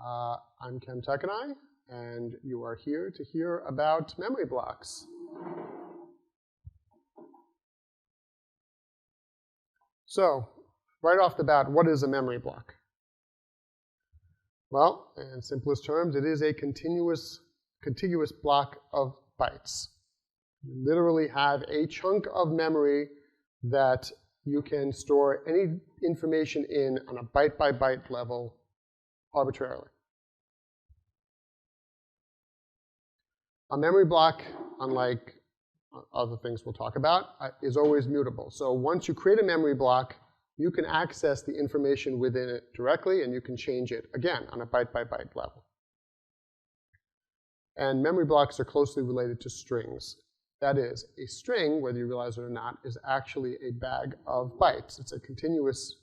I'm Kem Tekinay, and you are here to hear about memory blocks. So, right off the bat, what is a memory block? Well, in simplest terms, it is a contiguous block of bytes. You literally have a chunk of memory that you can store any information in on a byte-by-byte level arbitrarily. A memory block, unlike other things we'll talk about, is always mutable. So once you create a memory block, you can access the information within it directly, and you can change it, again, on a byte-by-byte level. And memory blocks are closely related to strings. That is, a string, whether you realize it or not, is actually a bag of bytes. It's a continuous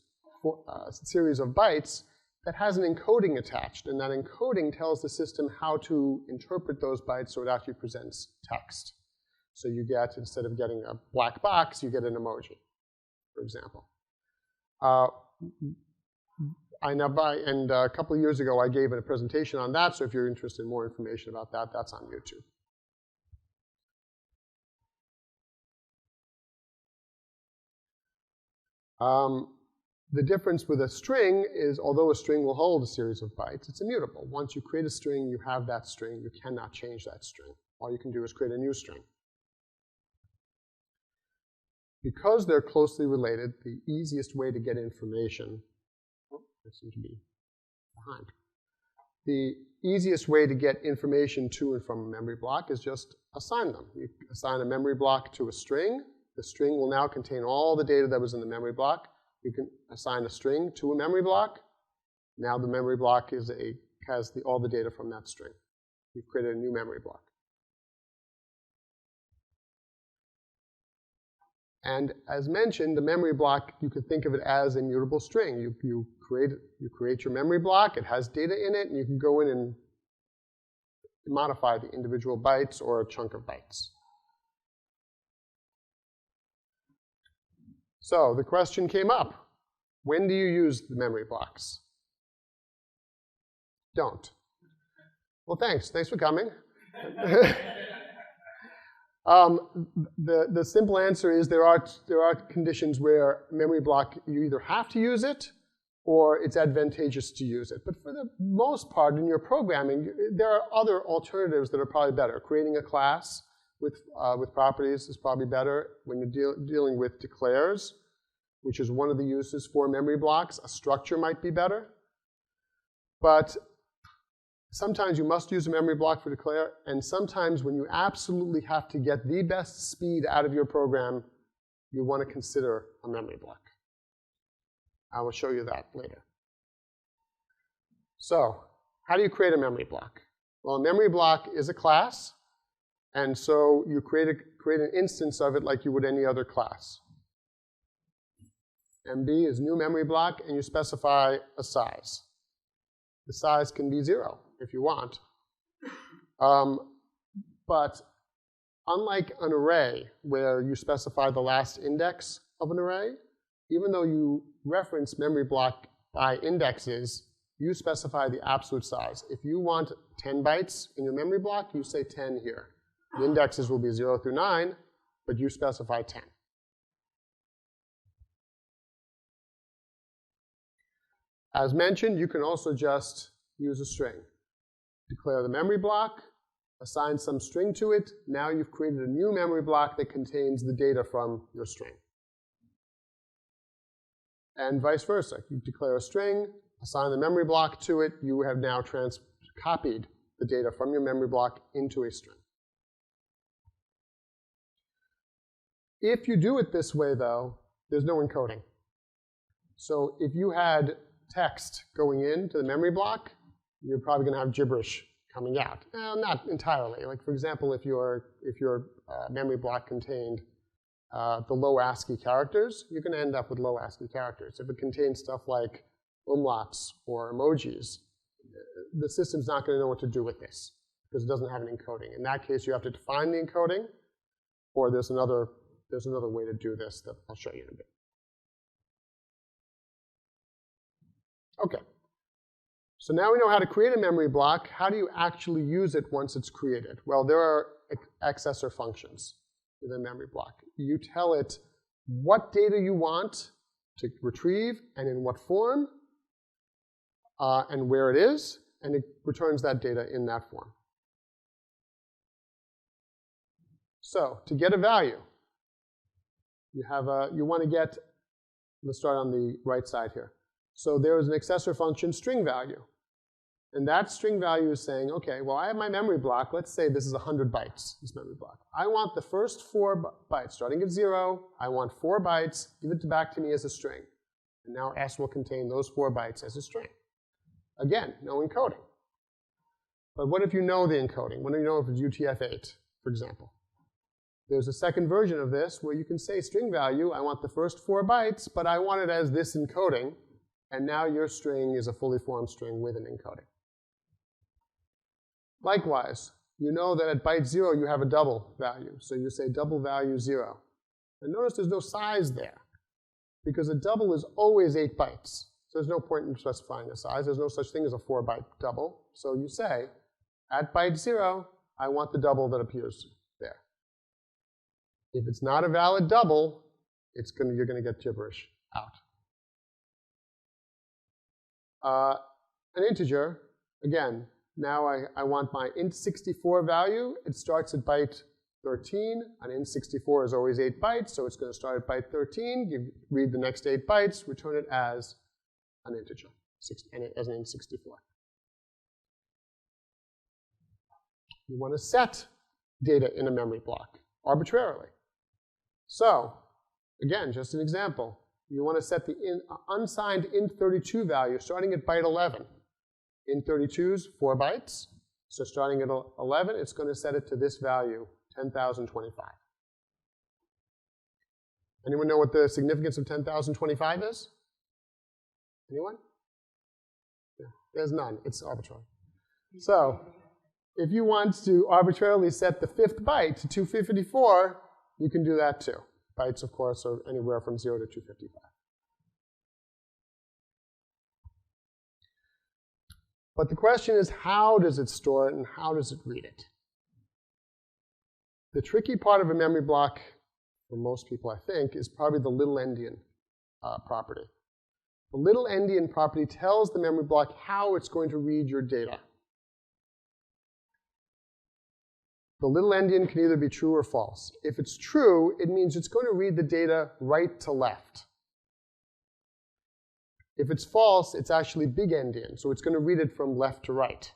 series of bytes that has an encoding attached, and that encoding tells the system how to interpret those bytes so it actually presents text. So you get, instead of getting a black box, you get an emoji, for example. A couple of years ago, I gave a presentation on that, so if you're interested in more information about that, that's on YouTube. The difference with a string is, although a string will hold a series of bytes, it's immutable. Once you create a string, you have that string. You cannot change that string. All you can do is create a new string. Because they're closely related, the easiest way to get information, I seem to be behind. The easiest way to get information to and from a memory block is just assign them. You assign a memory block to a string. The string will now contain all the data that was in the memory block. You can assign a string to a memory block. Now the memory block has all the data from that string. You've created a new memory block. And as mentioned, the memory block, you could think of it as a mutable string. You create your memory block. It has data in it, and you can go in and modify the individual bytes or a chunk of bytes. So the question came up, when do you use the memory blocks? Don't. Well, thanks. Thanks for coming. The simple answer is there are conditions where memory block, you either have to use it or it's advantageous to use it. But for the most part in your programming, there are other alternatives that are probably better. Creating a class with properties is probably better. When you're dealing with declares, which is one of the uses for memory blocks, a structure might be better. But sometimes you must use a memory block for declare, and sometimes when you absolutely have to get the best speed out of your program, you want to consider a memory block. I will show you that later. So how do you create a memory block? Well, a memory block is a class, and so you create an instance of it like you would any other class. MB is new memory block, and you specify a size. The size can be 0 if you want. But unlike an array where you specify the last index of an array, even though you reference memory block by indexes, you specify the absolute size. If you want 10 bytes in your memory block, you say 10 here. The indexes will be 0 through 9, but you specify 10. As mentioned, you can also just use a string. Declare the memory block, assign some string to it. Now you've created a new memory block that contains the data from your string. And vice versa. You declare a string, assign the memory block to it. You have now copied the data from your memory block into a string. If you do it this way, though, there's no encoding. So if you had text going into the memory block, you're probably going to have gibberish coming out. Not entirely. Like, for example, if your memory block contained the low ASCII characters, you're going to end up with low ASCII characters. If it contains stuff like umlauts or emojis, the system's not going to know what to do with this because it doesn't have an encoding. In that case, you have to define the encoding, or there's another way to do this that I'll show you in a bit. Okay. So now we know how to create a memory block. How do you actually use it once it's created? Well, there are accessor functions in a memory block. You tell it what data you want to retrieve and in what form and where it is, and it returns that data in that form. So to get a value, you want to get, let's start on the right side here. So there is an accessor function string value. And that string value is saying, OK, well, I have my memory block. Let's say this is 100 bytes, this memory block. I want the first 4 bytes, starting at 0. I want 4 bytes. Give it back to me as a string. And now S will contain those 4 bytes as a string. Again, no encoding. But what if you know the encoding? What do you know if it's UTF-8, for example? There's a second version of this where you can say string value, I want the first 4 bytes, but I want it as this encoding. And now your string is a fully formed string with an encoding. Likewise, you know that at byte 0 you have a double value. So you say double value 0. And notice there's no size there, because a double is always 8 bytes. So there's no point in specifying a size. There's no such thing as a 4-byte double. So you say, at byte 0, I want the double that appears there. If it's not a valid double, you're going to get gibberish out. An integer, again, now I want my int64 value. It starts at byte 13. An int64 is always 8 bytes, so it's going to start at byte 13, read the next 8 bytes, return it as an integer, as an int64. You want to set data in a memory block arbitrarily. So, again, just an example. You want to set the unsigned int32 value starting at byte 11. Int32 is 4 bytes. So starting at 11, it's going to set it to this value, 10,025. Anyone know what the significance of 10,025 is? Anyone? Yeah. There's none. It's arbitrary. So if you want to arbitrarily set the 5th byte to 254, you can do that too. Bytes, of course, are anywhere from 0 to 255. But the question is, how does it store it and how does it read it? The tricky part of a memory block, for most people, I think, is probably the little endian property. The little endian property tells the memory block how it's going to read your data. The little endian can either be true or false. If it's true, it means it's going to read the data right to left. If it's false, it's actually big endian, so it's going to read it from left to right.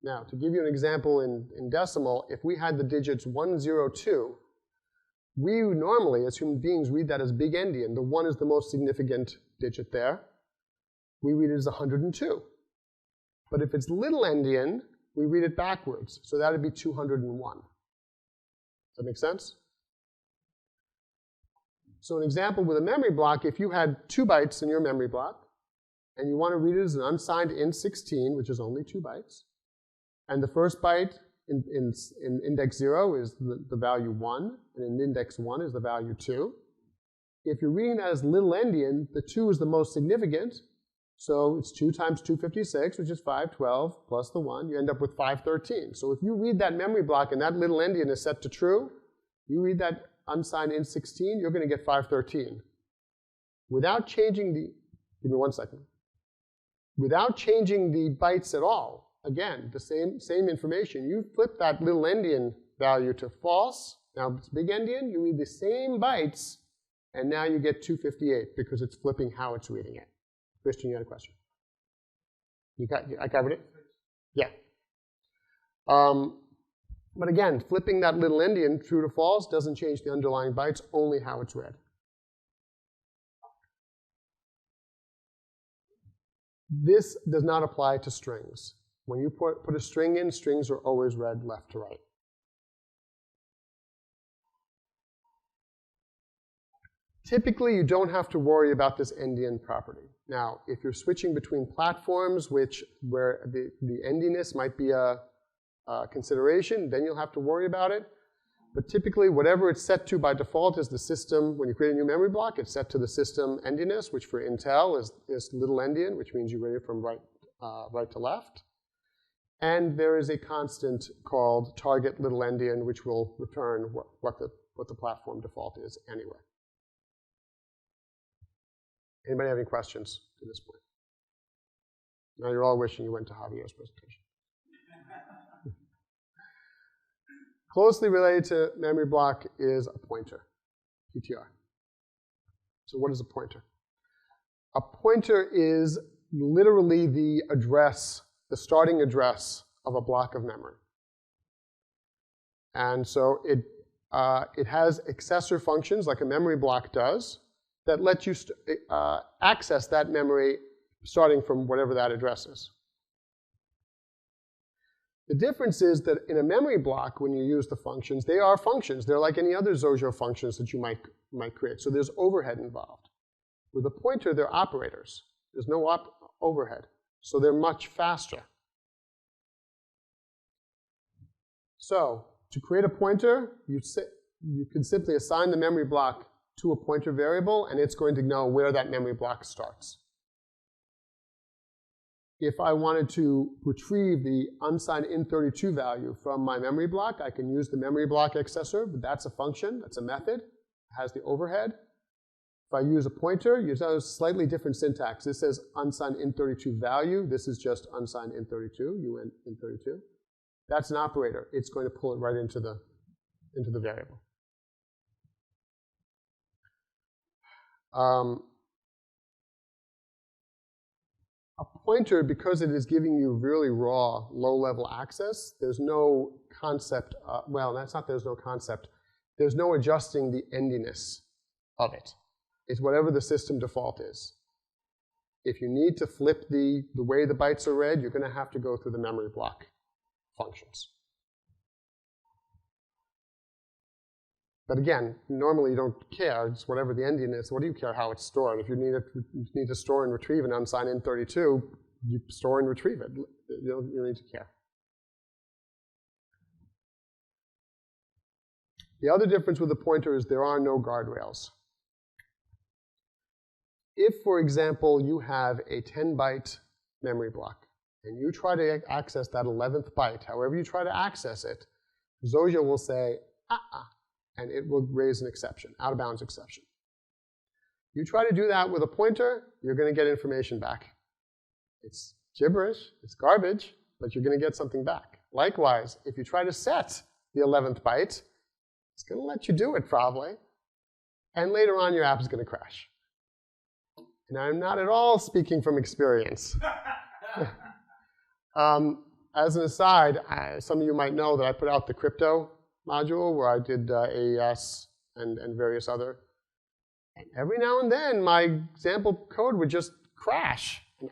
Now, to give you an example in decimal, if we had the digits 102, we normally, as human beings, read that as big endian. The 1 is the most significant digit there. We read it as 102. But if it's little endian, we read it backwards. So that would be 201. Does that make sense? So an example with a memory block, if you had 2 bytes in your memory block, and you want to read it as an unsigned int16, which is only 2 bytes, and the first byte in index 0 is the value 1, and in index 1 is the value 2. If you're reading that as little endian, the 2 is the most significant, so it's 2 times 256, which is 512, plus the 1. You end up with 513. So if you read that memory block and that little endian is set to true, you read that unsigned int16, you're going to get 513. Without changing the, give me 1 second. Without changing the bytes at all, again, the same information, you flip that little endian value to false. Now it's big endian, you read the same bytes, and now you get 258 because it's flipping how it's reading it. Christian, you had a question? I covered it? Yeah. But again, flipping that little endian true to false doesn't change the underlying bytes, only how it's read. This does not apply to strings. When you put a string in, strings are always read left to right. Typically, you don't have to worry about this endian property. Now, if you're switching between platforms where the endianness might be a consideration, then you'll have to worry about it. But typically, whatever it's set to by default is the system. When you create a new memory block, it's set to the system endianness, which for Intel is little endian, which means you read it from right right to left. And there is a constant called target little endian, which will return what the platform default is anyway. Anybody have any questions to this point? Now you're all wishing you went to Javier's presentation. Closely related to MemoryBlock is a pointer, PTR. So what is a pointer? A pointer is literally the address, the starting address of a block of memory. And so it has accessor functions like a MemoryBlock does that let you access that memory starting from whatever that address is. The difference is that in a MemoryBlock, when you use the functions, they are functions. They're like any other Xojo functions that you might create. So there's overhead involved. With a pointer, they're operators. There's no overhead. So they're much faster. So to create a pointer, you can simply assign the MemoryBlock to a pointer variable, and it's going to know where that MemoryBlock starts. If I wanted to retrieve the unsigned int32 value from my MemoryBlock, I can use the MemoryBlock accessor, but that's a function, that's a method, it has the overhead. If I use a pointer, you use slightly different syntax. This says unsigned int32 value. This is just unsigned int32, UN int32. That's an operator. It's going to pull it right into the variable. A pointer, because it is giving you really raw, low-level access, there's no concept, well, that's not there's no concept. There's no adjusting the endianness of it. It's whatever the system default is. If you need to flip the way the bytes are read, you're going to have to go through the MemoryBlock functions. But again, normally you don't care. It's whatever the endian is. What do you care how it's stored? If you need to store and retrieve an unsigned int32, you store and retrieve it. You don't need to care. The other difference with a pointer is there are no guardrails. If, for example, you have a 10-byte memory block, and you try to access that 11th byte, however you try to access it, Xojo will say, and it will raise an exception, out-of-bounds exception. You try to do that with a pointer, you're going to get information back. It's gibberish, it's garbage, but you're going to get something back. Likewise, if you try to set the 11th byte, it's going to let you do it probably, and later on your app is going to crash. And I'm not at all speaking from experience. As an aside, some of you might know that I put out the crypto module where I did AES and various other. And every now and then, my example code would just crash. And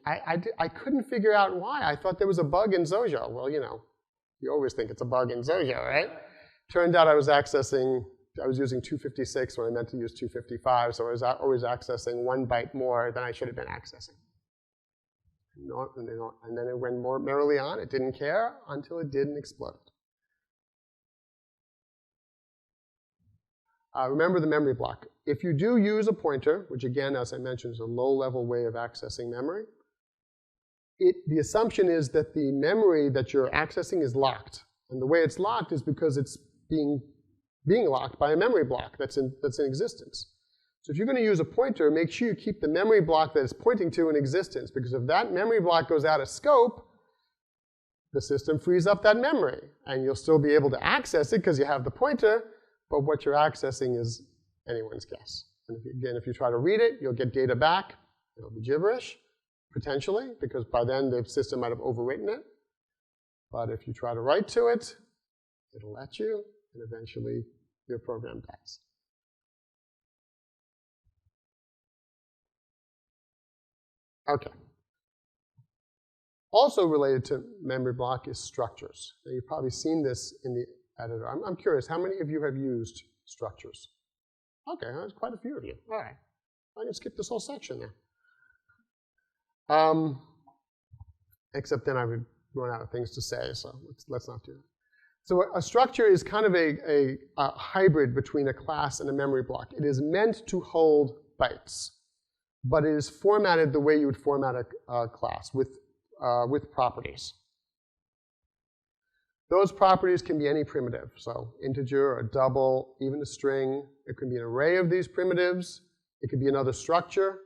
I couldn't figure out why. I thought there was a bug in Xojo. Well, you know, you always think it's a bug in Xojo, right? Turned out I was using 256 when I meant to use 255, so I was always accessing 1 byte more than I should have been accessing. And then it went more merrily on. It didn't care until it did and exploded. Remember the memory block. If you do use a pointer, which again, as I mentioned, is a low-level way of accessing memory, the assumption is that the memory that you're accessing is locked. And the way it's locked is because it's being locked by a memory block that's in existence. So if you're going to use a pointer, make sure you keep the memory block that it's pointing to in existence, because if that memory block goes out of scope, the system frees up that memory. And you'll still be able to access it because you have the pointer, but what you're accessing is anyone's guess. And if you try to read it, you'll get data back. It'll be gibberish, potentially, because by then the system might have overwritten it. But if you try to write to it, it'll let you, and eventually your program dies. Okay. Also related to memory block is structures. Now, you've probably seen this in the editor. I'm curious, how many of you have used structures? Okay, there's quite a few of you. All right. I can skip this whole section there. Except then I would run out of things to say, so let's not do that. So a structure is kind of a hybrid between a class and a memory block. It is meant to hold bytes, but it is formatted the way you would format a class, with with properties. Those properties can be any primitive, so integer, a double, even a string. It can be an array of these primitives. It could be another structure.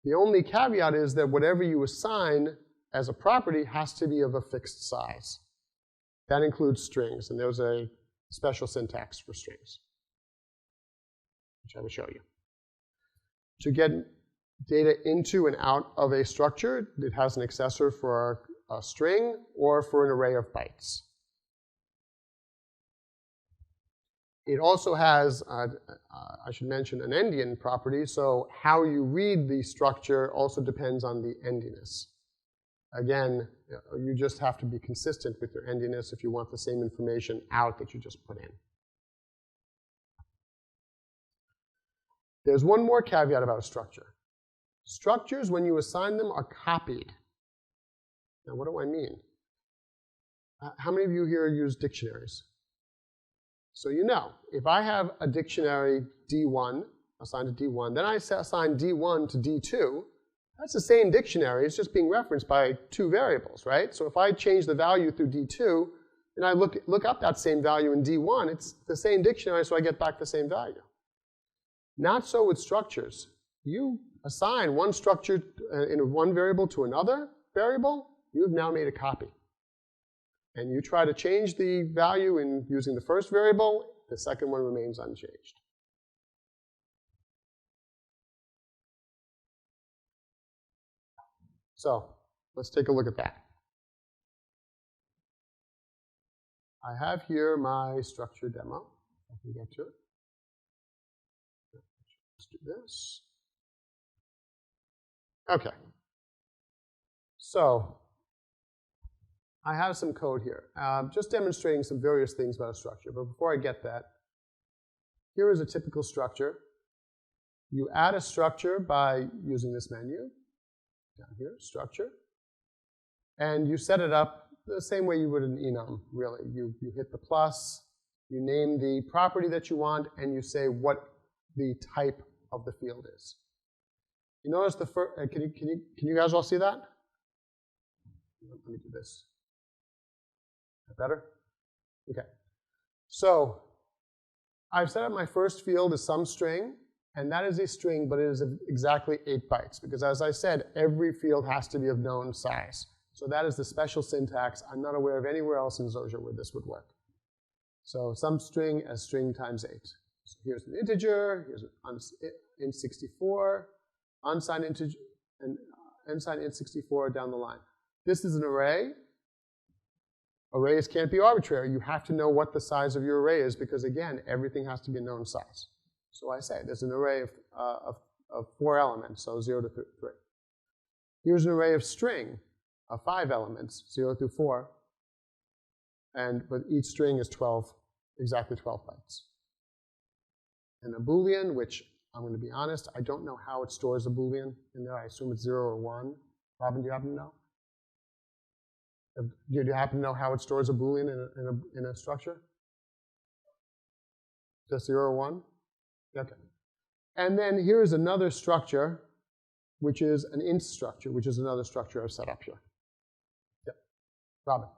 The only caveat is that whatever you assign as a property has to be of a fixed size. That includes strings, and there's a special syntax for strings, which I will show you. To get data into and out of a structure, it has an accessor for a string or for an array of bytes. It also has, I should mention, an endian property, so how you read the structure also depends on the endianness. Again, you just have to be consistent with your endianness if you want the same information out that you just put in. There's one more caveat about a structure. Structures, when you assign them, are copied. Now, what do I mean? How many of you here use dictionaries? So you know, if I have a dictionary D1, assigned to D1, then I assign D1 to D2, that's the same dictionary, it's just being referenced by two variables, right? So if I change the value through D2, and I look up that same value in D1, it's the same dictionary, so I get back the same value. Not so with structures. You assign one structure in one variable to another variable, you've now made a copy. And you try to change the value in using the first variable, the second one remains unchanged. So let's take a look at that. I have here my structure demo. I can get to it. Let's do this. Okay. So I have some code here, just demonstrating some various things about a structure. But before I get that, here is a typical structure. You add a structure by using this menu. Down here, structure. And you set it up the same way you would in enum, really. You hit the plus, you name the property that you want, and you say what the type of the field is. You notice the first, can you guys all see that? Let me do this. Is that better? Okay. So I've set up my first field as some string, and that is a string, but it is exactly 8 bytes, because as I said, every field has to be of known size. So that is the special syntax. I'm not aware of anywhere else in Xojo where this would work. So some string as string times 8. So here's an integer, here's an int64, unsigned integer, and unsigned int64 down the line. This is an array. Arrays can't be arbitrary. You have to know what the size of your array is, because again, everything has to be a known size. So I say there's an array of 4 elements, so 0 to 3. Here's an array of string of 5 elements, 0 through 4. But each string is exactly 12 bytes. And a Boolean, which I'm going to be honest, I don't know how it stores a Boolean in there. I assume it's 0 or 1. Robin, do you happen to know? Do you happen to know how it stores a Boolean in a structure? Just 0 or 1? Okay. And then here's another structure, which is an int structure, which is another structure I've set up here. Yeah. Robin.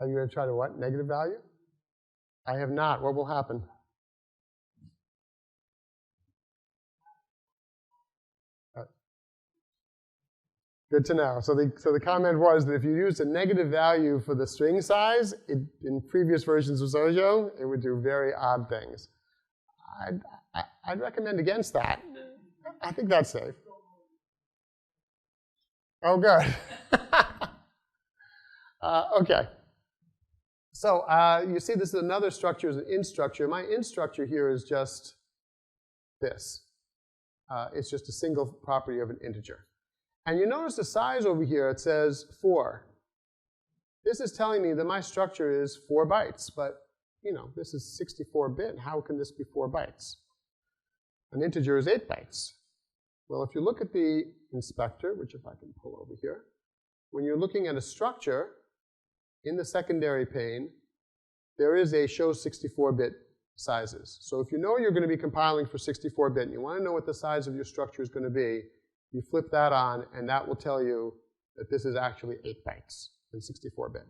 Are you going to try to what? Negative value? I have not. What will happen? Good to know. So the comment was that if you used a negative value for the string size, in previous versions of Xojo, it would do very odd things. I'd recommend against that. I think that's safe. Oh, good. Okay. So you see this is another structure, is an int structure. My int structure here is just this. It's just a single property of an integer. And you notice the size over here, it says 4. This is telling me that my structure is 4 bytes, but this is 64-bit. How can this be 4 bytes? An integer is 8 bytes. Well, if you look at the inspector, which if I can pull over here, when you're looking at a structure in the secondary pane, there is a show 64-bit sizes. So if you know you're going to be compiling for 64-bit and you want to know what the size of your structure is going to be, you flip that on, and that will tell you that this is actually 8 bytes in 64-bit.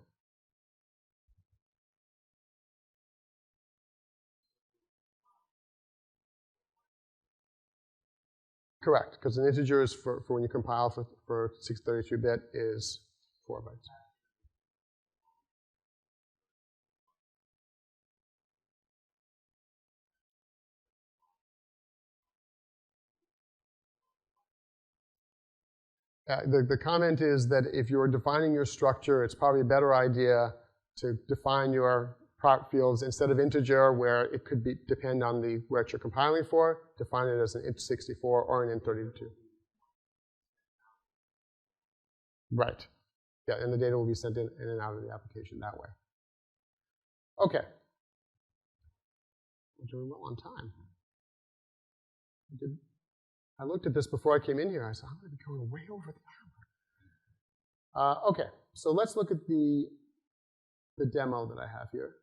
Correct, because an integer is for when you compile for 632-bit is 4 bytes. The comment is that if you're defining your structure, it's probably a better idea to define your prop fields instead of integer, where it could depend on what you're compiling for, define it as an int64 or an int32. Right. Yeah, and the data will be sent in and out of the application that way. Okay. We're doing well on time. I looked at this before I came in here. I said, I'm going to be going way over the hour. Okay, so let's look at the demo that I have here.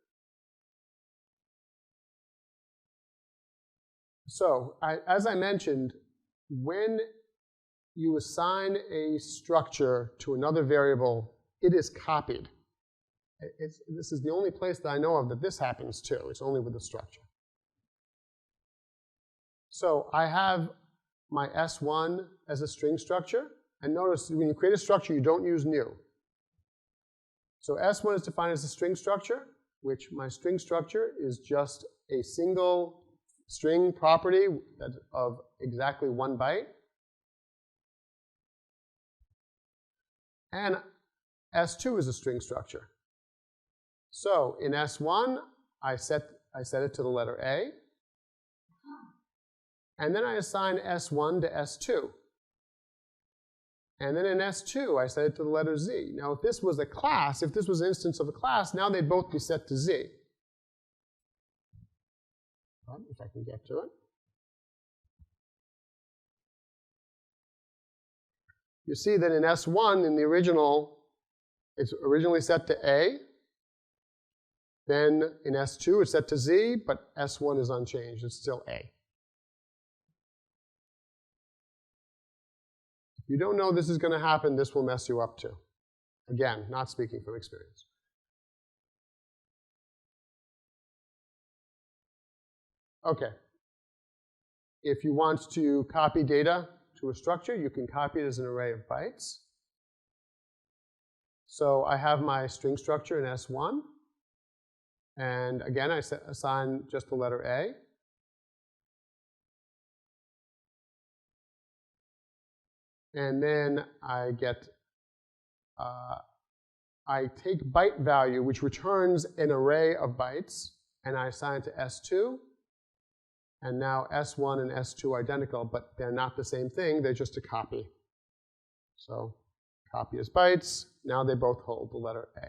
So as I mentioned, when you assign a structure to another variable, it is copied. This is the only place that I know of that this happens to. It's only with the structure. So I have my S1 as a string structure. And notice when you create a structure, you don't use new. So S1 is defined as a string structure, which my string structure is just a single string property of exactly 1 byte. And S2 is a string structure. So in S1, I set it to the letter A. And then I assign S1 to S2. And then in S2, I set it to the letter Z. Now, if this was a class, if this was an instance of a class, now they'd both be set to Z. If I can get to it. You see that in S1, in the original, it's originally set to A. Then in S2, it's set to Z, but S1 is unchanged. It's still A. If you don't know this is going to happen, this will mess you up too. Again, not speaking from experience. Okay. If you want to copy data to a structure, you can copy it as an array of bytes. So I have my string structure in S1. And again, I assign just the letter A. And then I get, I take byte value, which returns an array of bytes, and I assign it to S2. And now S1 and S2 are identical, but they're not the same thing. They're just a copy. So copy as bytes. Now they both hold the letter A.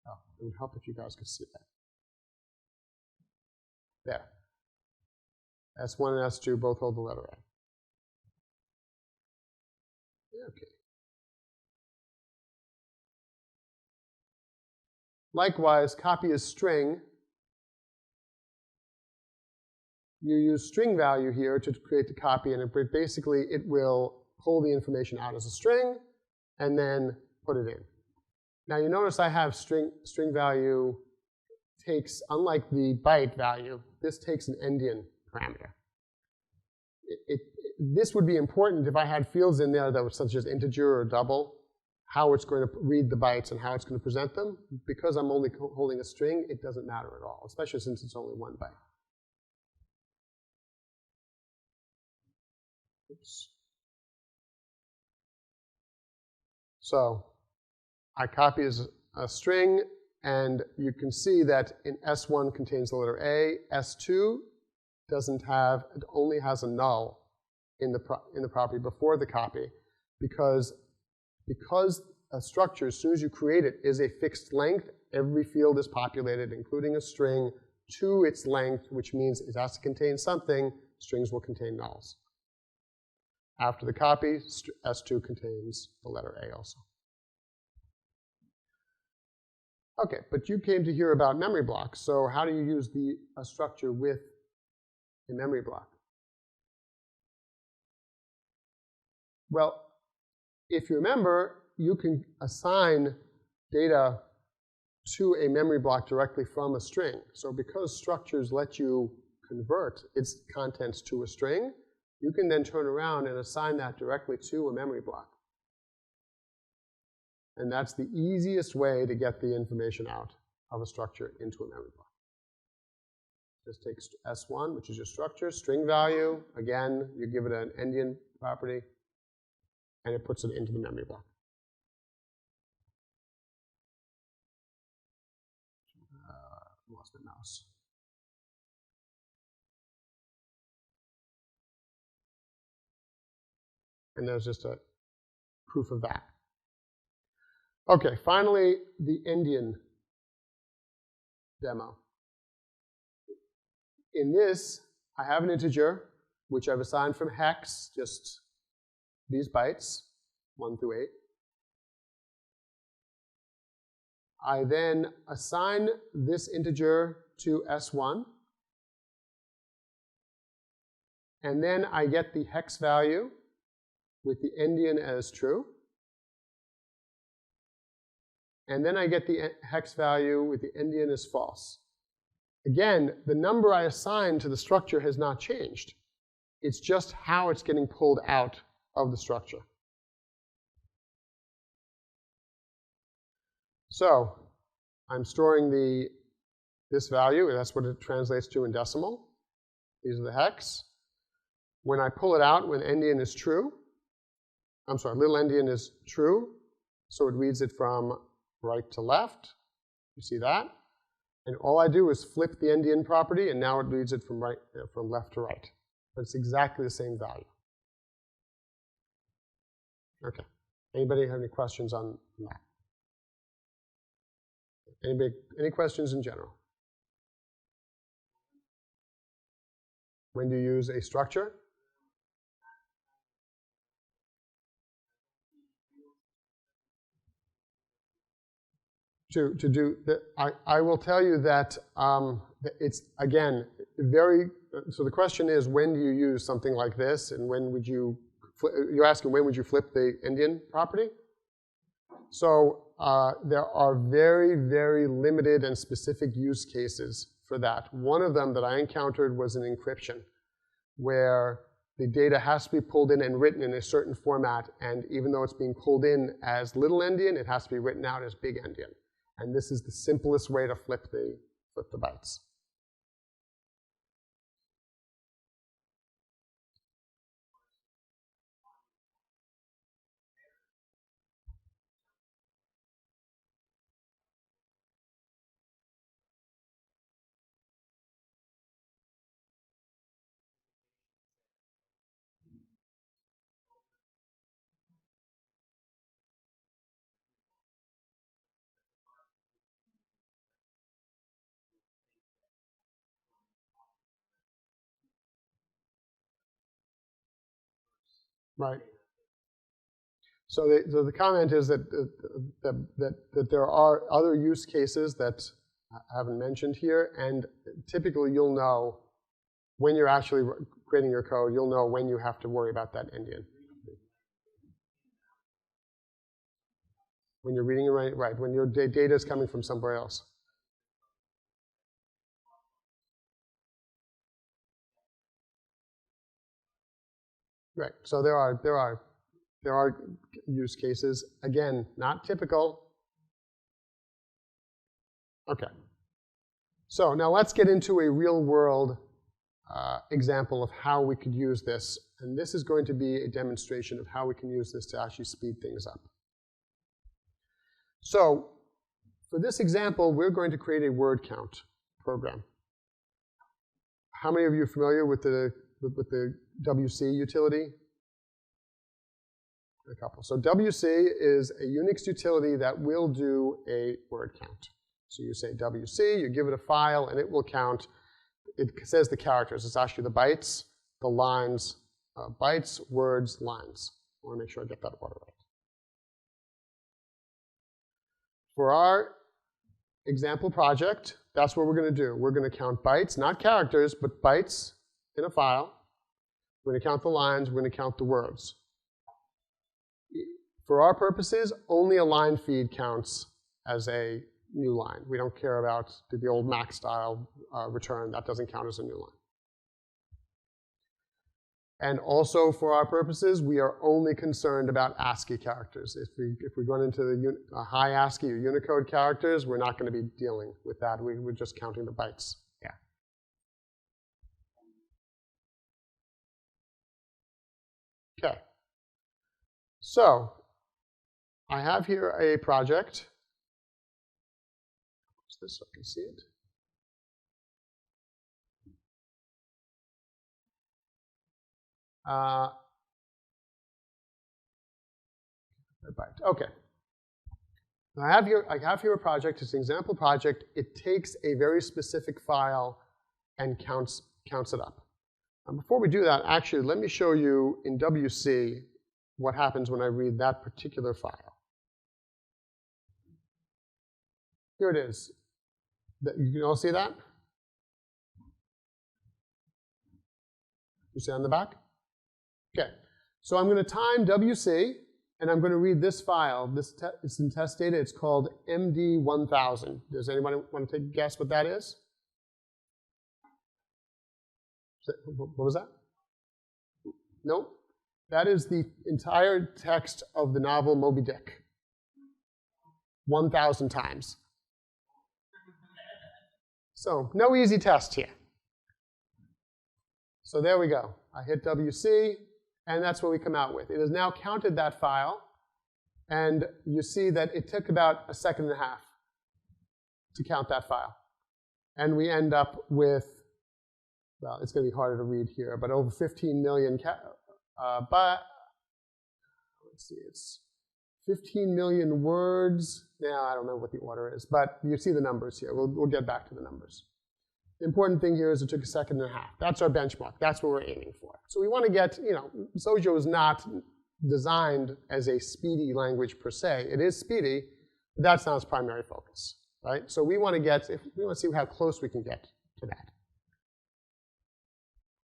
Oh, it would help if you guys could see that. There. S1 and S2 both hold the letter A. Okay. Likewise, copy as string. You use string value here to create the copy, and basically it will pull the information out as a string and then put it in. Now you notice I have string value takes, unlike the byte value, this takes an endian parameter. This would be important if I had fields in there that were such as integer or double, how it's going to read the bytes and how it's going to present them. Because I'm only holding a string, it doesn't matter at all, especially since it's only 1 byte. Oops. So I copy as a string, and you can see that in S1 contains the letter A. S2 doesn't have, it only has a null in the property before the copy, because a structure, as soon as you create it, is a fixed length. Every field is populated, including a string, to its length, which means it has to contain something. Strings will contain nulls. After the copy, S2 contains the letter A also. Okay, but you came to hear about memory blocks. So how do you use a structure with a memory block? Well, if you remember, you can assign data to a memory block directly from a string. So because structures let you convert its contents to a string, you can then turn around and assign that directly to a memory block. And that's the easiest way to get the information out of a structure into a memory block. Just take S1, which is your structure, string value. Again, you give it an Endian property, and it puts it into the memory block. Lost my mouse. And there's just a proof of that. Okay, finally, the Endian demo. In this, I have an integer, which I've assigned from hex, just these bytes, 1 through 8. I then assign this integer to S1. And then I get the hex value with the Endian as true. And then I get the hex value with the Endian as false. Again, the number I assigned to the structure has not changed. It's just how it's getting pulled out of the structure. So I'm storing this value, and that's what it translates to in decimal. These are the hex. When I pull it out, when Endian is true, I'm sorry, little Endian is true, so it reads it from right to left. You see that? And all I do is flip the Endian property, and now it reads it from left to right. But it's exactly the same value. Okay. Anybody have any questions on that? Any questions in general? When do you use a structure? To do that, I will tell you that it's, again, very, so the question is, when do you use something like this, and when would you, you're asking when would you flip the Endian property? So there are very, very limited and specific use cases for that. One of them that I encountered was in encryption, where the data has to be pulled in and written in a certain format, and even though it's being pulled in as little Endian, it has to be written out as big Endian. And this is the simplest way to flip the bytes. Right. So the comment is that there are other use cases that I haven't mentioned here, and typically you'll know when you're actually creating your code, you'll know when you have to worry about that Endian. When you're reading it right, when your data is coming from somewhere else. Right. So there are use cases. Again, not typical. Okay. So now let's get into a real-world example of how we could use this. And this is going to be a demonstration of how we can use this to actually speed things up. So for this example, we're going to create a word count program. How many of you are familiar with the WC utility? A couple. So WC is a Unix utility that will do a word count. So you say WC, you give it a file, and it will count. It says the characters. It's actually the bytes, the lines, bytes, words, lines. I want to make sure I get that order right. For our example project, that's what we're going to do. We're going to count bytes, not characters, but bytes in a file. We're going to count the lines. We're going to count the words. For our purposes, only a line feed counts as a new line. We don't care about the old Mac style return. That doesn't count as a new line. And also, for our purposes, we are only concerned about ASCII characters. If we run into the high ASCII or Unicode characters, we're not going to be dealing with that. We're just counting the bytes. Yeah. Okay. So I have here a project. What's this so I can see it? Okay. I have here a project. It's an example project. It takes a very specific file and counts it up. Before we do that, actually, let me show you in WC what happens when I read that particular file. Here it is. You can all see that? You see on the back? Okay. So I'm going to time WC, and I'm going to read this file. It's in test data. It's called MD1000. Does anybody want to take a guess what that is? What was that? Nope. That is the entire text of the novel Moby Dick. 1,000 times. So no easy test here. So there we go. I hit WC, and that's what we come out with. It has now counted that file, and you see that it took about 1.5 seconds to count that file. And we end up with, well, it's going to be harder to read here, but over 15 million, but let's see, it's 15 million words. Now, I don't know what the order is, but you see the numbers here. We'll get back to the numbers. The important thing here is it took 1.5 seconds. That's our benchmark. That's what we're aiming for. So we want to get, Xojo is not designed as a speedy language per se. It is speedy, but that's not its primary focus, right? So we want to see how close we can get to that.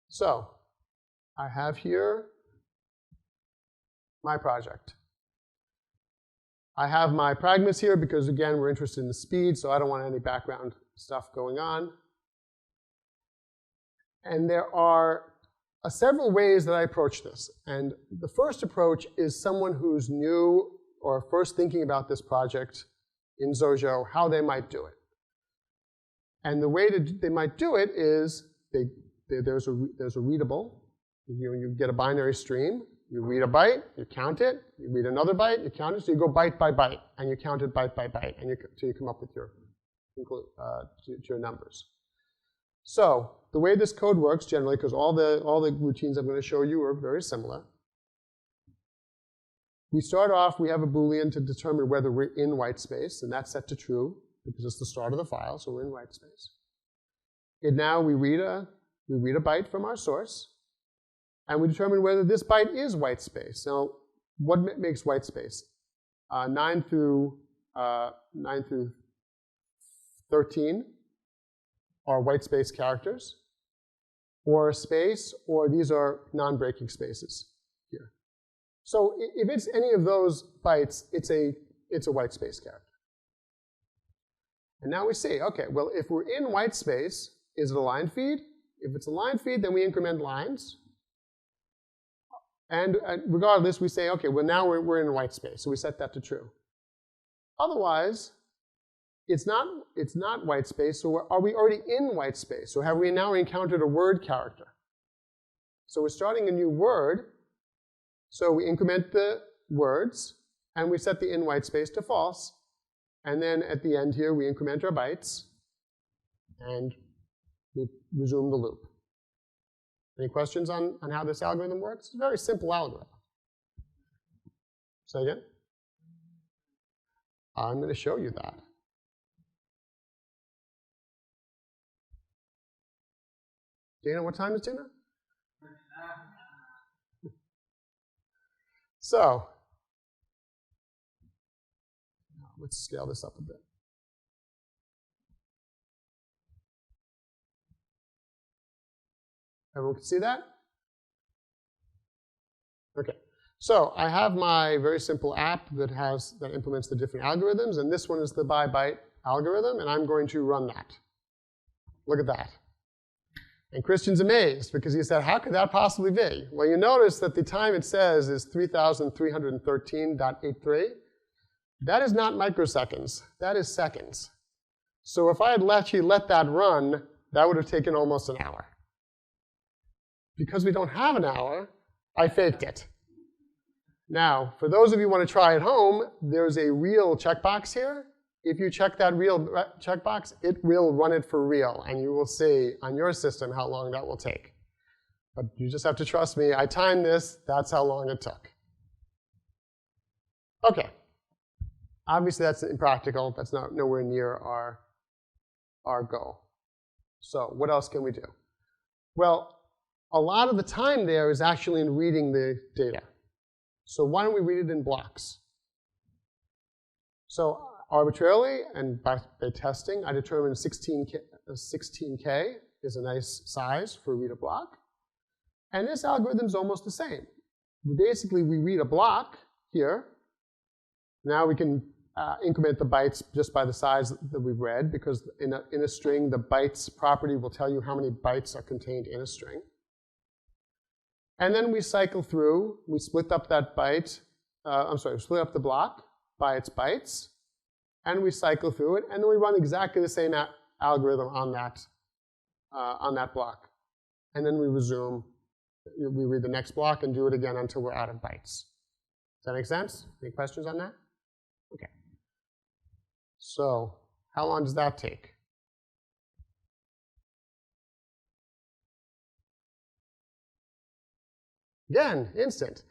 So I have here my project. I have my pragmas here because, again, we're interested in the speed, so I don't want any background stuff going on. And there are several ways that I approach this. And the first approach is someone who's new or first thinking about this project in Xojo, how they might do it. And the way they might do it is there's a readable. You get a binary stream. You read a byte, you count it. You read another byte, you count it. So you go byte by byte, and you count it byte by byte, and until you come up with your numbers. So the way this code works generally, because all the routines I'm going to show you are very similar. We start off, we have a Boolean to determine whether we're in white space, and that's set to true because it's the start of the file, so we're in white space. And now we read a byte from our source, and we determine whether this byte is white space. Now, what makes white space? 9 through 13 are white space characters, or space, or these are non-breaking spaces here. So if it's any of those bytes, it's a white space character. And now we see, okay, well, if we're in white space, is it a line feed? If it's a line feed, then we increment lines. And regardless, we say, okay, well, now we're in white space, so we set that to true. Otherwise, it's not white space, so are we already in white space? So have we now encountered a word character? So we're starting a new word, so we increment the words, and we set the in white space to false. And then at the end here, we increment our bytes, and we resume the loop. Any questions on how this algorithm works? It's a very simple algorithm. Say again? I'm going to show you that. Dana, what time is dinner? So, let's scale this up a bit. Everyone can see that? Okay. So I have my very simple app that implements the different algorithms, and this one is the by byte algorithm, and I'm going to run that. Look at that. And Christian's amazed because he said, how could that possibly be? Well, you notice that the time it says is 3,313.83. That is not microseconds. That is seconds. So if I had actually let that run, that would have taken almost an hour. Because we don't have an hour, I faked it. Now, for those of you who want to try at home, there's a real checkbox here. If you check that real checkbox, it will run it for real, and you will see on your system how long that will take. But you just have to trust me. I timed this. That's how long it took. OK. Obviously, that's impractical. That's nowhere near our goal. So what else can we do? Well, a lot of the time there is actually in reading the data. So why don't we read it in blocks? So arbitrarily and by testing, I determined 16K is a nice size for read a block. And this algorithm is almost the same. Basically, we read a block here. Now we can increment the bytes just by the size that we've read, because in a string, the bytes property will tell you how many bytes are contained in a string. And then we cycle through. We split up that byte. Split up the block by its bytes. And we cycle through it, and then we run exactly the same algorithm on that block. And then we resume. We read the next block and do it again until we're out of bytes. Does that make sense? Any questions on that? OK. So how long does that take? Again, instant.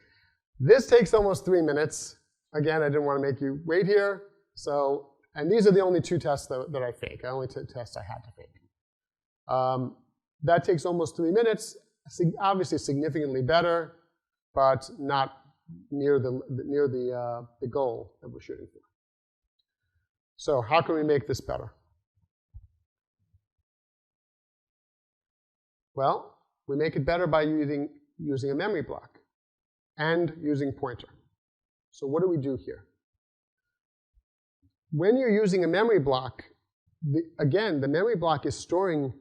This takes almost 3 minutes. Again, I didn't want to make you wait here. So, and these are the only 2 tests that I fake. The only 2 tests I had to fake. That takes almost 3 minutes. Obviously, significantly better, but not near the goal that we're shooting for. So, how can we make this better? Well, we make it better by using a memory block and using pointer. So, what do we do here? When you're using a memory block, again, the memory block is storing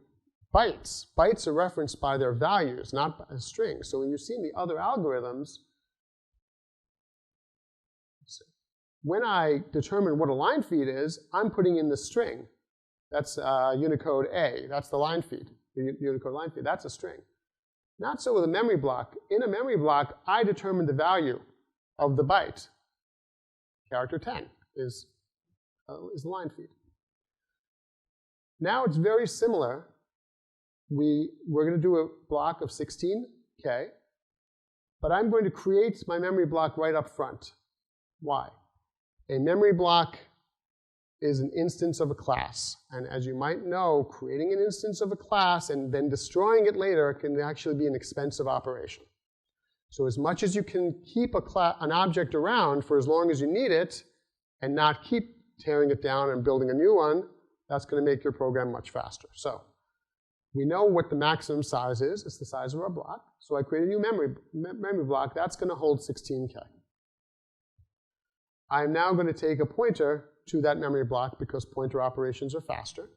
bytes. Bytes are referenced by their values, not by strings. So when you've seen the other algorithms, when I determine what a line feed is, I'm putting in the string. That's Unicode A. That's the line feed, the Unicode line feed. That's a string. Not so with a memory block. In a memory block, I determine the value of the byte. Character 10 is the line feed. Now it's very similar. We're going to do a block of 16K, but I'm going to create my memory block right up front. Why? A memory block is an instance of a class. And as you might know, creating an instance of a class and then destroying it later can actually be an expensive operation. So as much as you can keep an object around for as long as you need it and not keep tearing it down and building a new one, that's going to make your program much faster. So we know what the maximum size is. It's the size of our block. So I create a new memory block. That's going to hold 16K. I'm now going to take a pointer to that memory block because pointer operations are faster.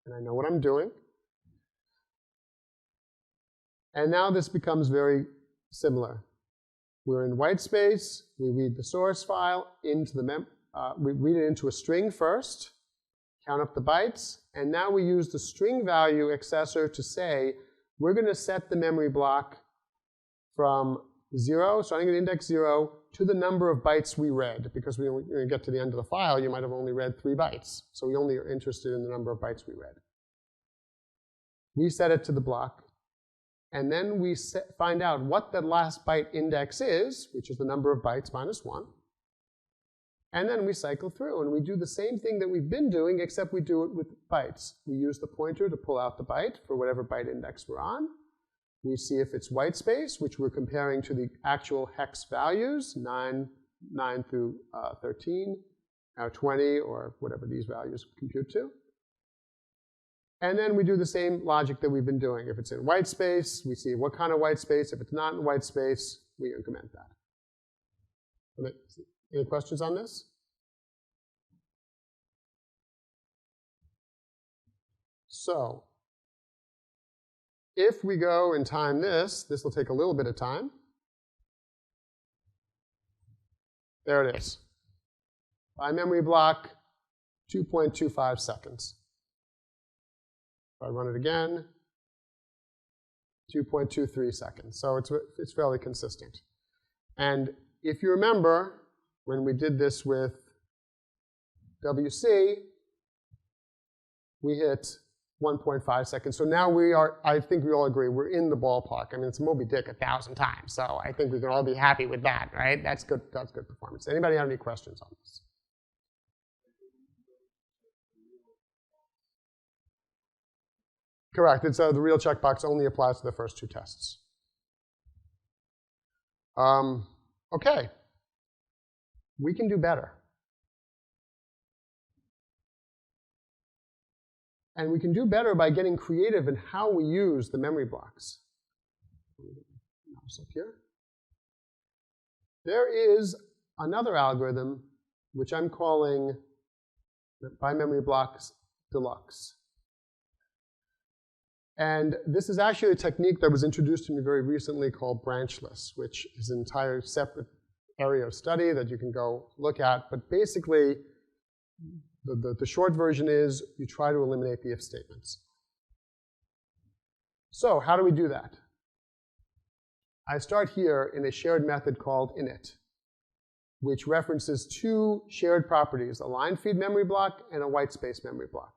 And I know what I'm doing. And now this becomes very similar. We're in white space. We read the source file into the we read it into a string first, count up the bytes, and now we use the string value accessor to say we're going to set the memory block from 0, starting at index 0, to the number of bytes we read. Because when we get to the end of the file, you might have only read 3 bytes. So we only are interested in the number of bytes we read. We set it to the block. And then we find out what that last byte index is, which is the number of bytes minus 1. And then we cycle through. And we do the same thing that we've been doing, except we do it with bytes. We use the pointer to pull out the byte for whatever byte index we're on. We see if it's white space, which we're comparing to the actual hex values, 9 through 13, 20, or whatever these values compute to. And then we do the same logic that we've been doing. If it's in white space, we see what kind of white space. If it's not in white space, we increment that. Any questions on this? So if we go and time this will take a little bit of time. There it is. By memory block, 2.25 seconds. If I run it again, 2.23 seconds. So it's fairly consistent. And if you remember, when we did this with WC, we hit 1.5 seconds. So now we are, I think we all agree, we're in the ballpark. I mean, it's Moby Dick 1,000 times. So I think we can all be happy with that, right? That's good performance. Anybody have any questions on this? Correct. It's the real checkbox only applies to the first two tests. Okay. We can do better. And we can do better by getting creative in how we use the memory blocks. Mouse up here. There is another algorithm which I'm calling by MemoryBlocks Deluxe. And this is actually a technique that was introduced to me very recently called branchless, which is an entire separate area of study that you can go look at. But basically, the short version is you try to eliminate the if statements. So how do we do that? I start here in a shared method called init, which references two shared properties, a line feed memory block and a white space memory block.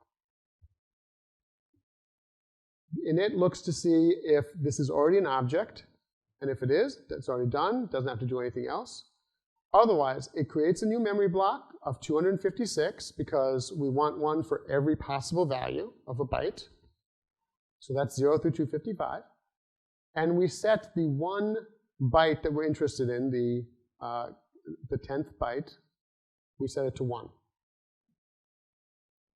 Init looks to see if this is already an object, and if it is, that's already done, doesn't have to do anything else. Otherwise, it creates a new memory block of 256 because we want one for every possible value of a byte. So that's 0 through 255. And we set the one byte that we're interested in, the 10th byte, we set it to 1.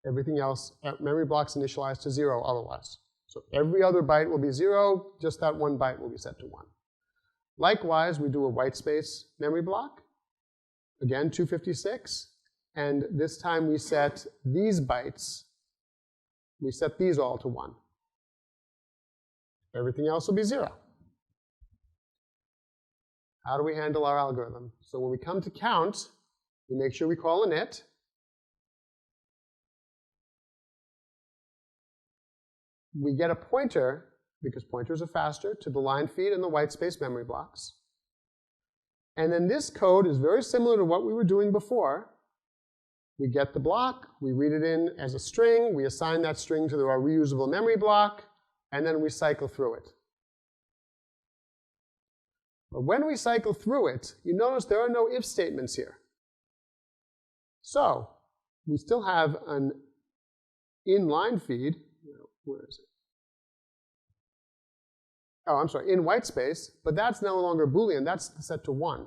Everything else, memory blocks initialized to 0 otherwise. So every other byte will be 0, just that one byte will be set to 1. Likewise, we do a white space memory block. Again, 256. And this time we set these bytes, we set these all to 1. Everything else will be 0. How do we handle our algorithm? So when we come to count, we make sure we call init. We get a pointer, because pointers are faster, to the line feed and the white space memory blocks. And then this code is very similar to what we were doing before. We get the block, we read it in as a string, we assign that string to our reusable memory block, and then we cycle through it. But when we cycle through it, you notice there are no if statements here. So we still have an inline feed. Where is it? Oh, I'm sorry, in white space, but that's no longer Boolean, that's set to 1.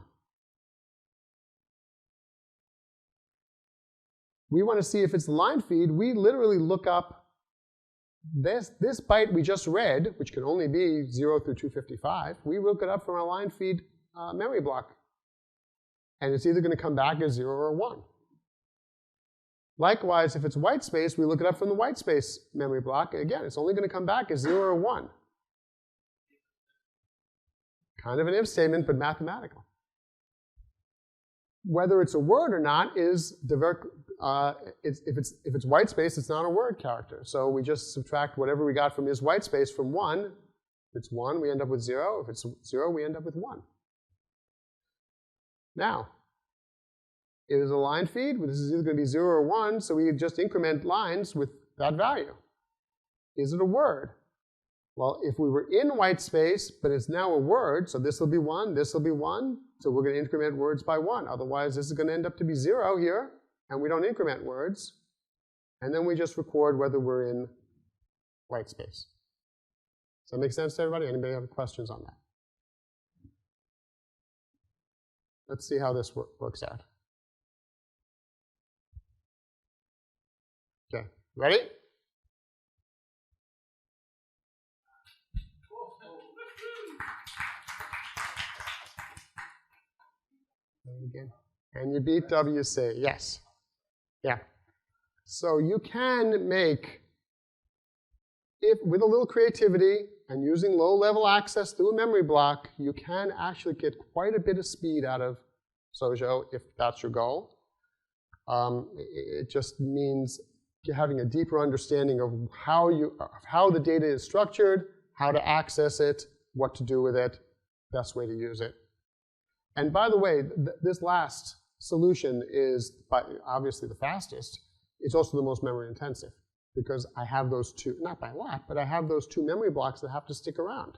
We want to see if it's line feed, we literally look up this byte we just read, which can only be 0 through 255, we look it up from our line feed memory block. And it's either going to come back as 0 or 1. Likewise, if it's white space, we look it up from the white space memory block. Again, it's only going to come back as 0 or 1. Kind of an if statement, but mathematical. Whether it's a word or not is if it's white space, it's not a word character. So we just subtract whatever we got from is white space from 1. If it's 1, we end up with 0. If it's 0, we end up with 1. Now, it is a line feed. This is either going to be 0 or 1, so we just increment lines with that value. Is it a word? Well, if we were in white space, but it's now a word, so this will be 1, this will be 1, so we're going to increment words by 1. Otherwise, this is going to end up to be 0 here, and we don't increment words. And then we just record whether we're in white space. Does that make sense to everybody? Anybody have questions on that? Let's see how this works out. Okay, ready? Again. And you beat WC, yes. Yeah. So you can make, if with a little creativity and using low-level access through a memory block, you can actually get quite a bit of speed out of Xojo if that's your goal. It just means having a deeper understanding of how the data is structured, how to access it, what to do with it, best way to use it. And by the way, this last solution is obviously the fastest. It's also the most memory intensive because I have those two, not by a lot, but I have those two memory blocks that have to stick around.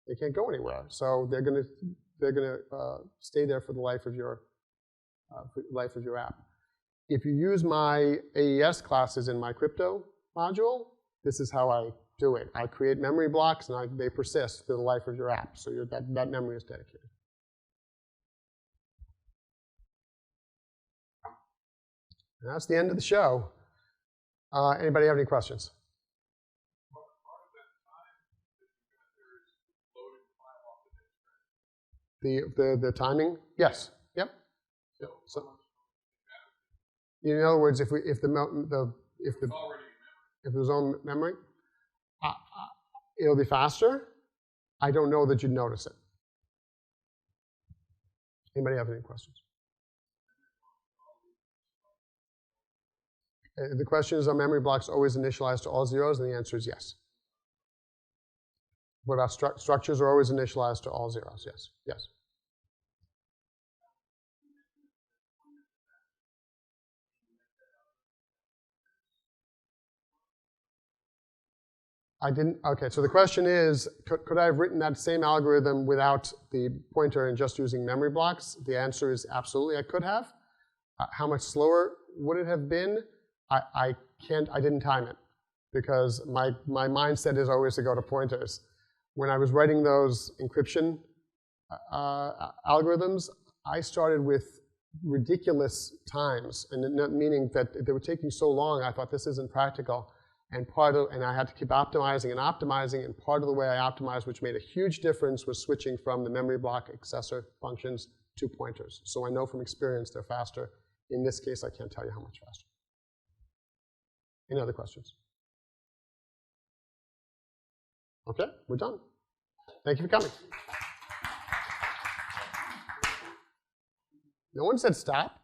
They can't go anywhere, so they're going to stay there for the life of your app. If you use my AES classes in my crypto module, this is how I do it. I create memory blocks, and they persist through the life of your app, so that memory is dedicated. And that's the end of the show. Anybody have any questions? The timing? Yes. Yep. So, in other words, if there's own memory, it'll be faster. I don't know that you'd notice it. Anybody have any questions? The question is, are memory blocks always initialized to all zeros? And the answer is yes. What about structures are always initialized to all zeros? Yes. Yes. I didn't. OK, so the question is, could I have written that same algorithm without the pointer and just using memory blocks? The answer is absolutely, I could have. How much slower would it have been? I didn't time it because my mindset is always to go to pointers. When I was writing those encryption algorithms, I started with ridiculous times, and meaning that they were taking so long, I thought this isn't practical. And I had to keep optimizing and optimizing, and part of the way I optimized, which made a huge difference, was switching from the memory block accessor functions to pointers. So I know from experience they're faster. In this case, I can't tell you how much faster. Any other questions? OK, we're done. Thank you for coming. No one said stop.